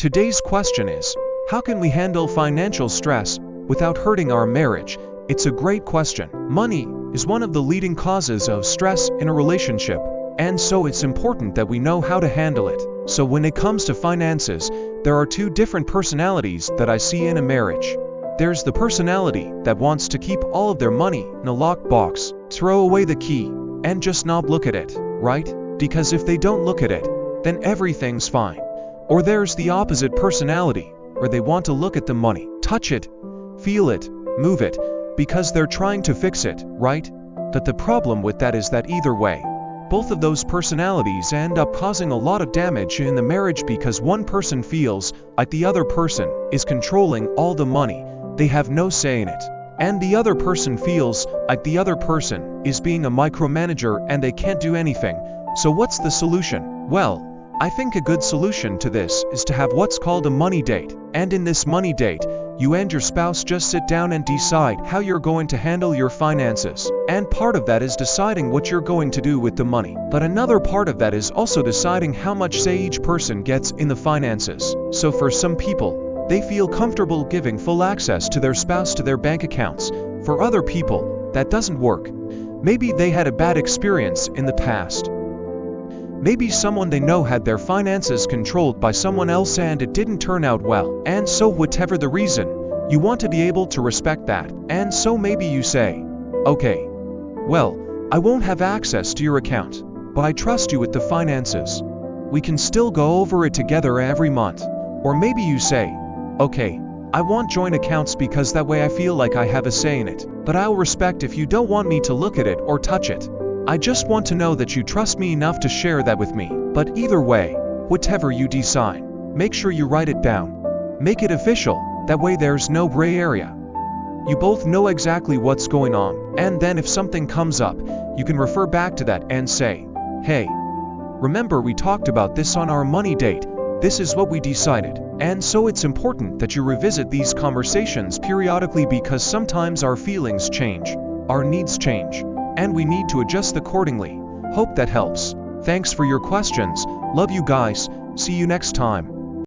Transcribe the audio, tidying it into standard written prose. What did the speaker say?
Today's question is, how can we handle financial stress without hurting our marriage? It's a great question. Money is one of the leading causes of stress in a relationship, and so it's important that we know how to handle it. So when it comes to finances, there are two different personalities that I see in a marriage. There's the personality that wants to keep all of their money in a locked box, throw away the key, and just not look at it, right? Because if they don't look at it, then everything's fine. Or there's the opposite personality, where they want to look at the money, touch it, feel it, move it, because they're trying to fix it, right? But the problem with that is that either way, both of those personalities end up causing a lot of damage in the marriage because one person feels like the other person is controlling all the money, they have no say in it. And the other person feels like the other person is being a micromanager and they can't do anything. So what's the solution? Well, I think a good solution to this is to have what's called a money date. And in this money date, you and your spouse just sit down and decide how you're going to handle your finances. And part of that is deciding what you're going to do with the money. But another part of that is also deciding how much say each person gets in the finances. So for some people, they feel comfortable giving full access to their spouse to their bank accounts. For other people, that doesn't work. Maybe they had a bad experience in the past. Maybe someone they know had their finances controlled by someone else and it didn't turn out well. And so whatever the reason, you want to be able to respect that. And so maybe you say, okay, well, I won't have access to your account, but I trust you with the finances. We can still go over it together every month. Or maybe you say, okay, I want joint accounts because that way I feel like I have a say in it, but I'll respect if you don't want me to look at it or touch it. I just want to know that you trust me enough to share that with me. But either way, whatever you decide, make sure you write it down. Make it official, that way there's no gray area. You both know exactly what's going on, and then if something comes up, you can refer back to that and say, hey, remember we talked about this on our money date, this is what we decided. And so it's important that you revisit these conversations periodically because sometimes our feelings change, our needs change, and we need to adjust accordingly. Hope that helps. Thanks for your questions. Love you guys. See you next time.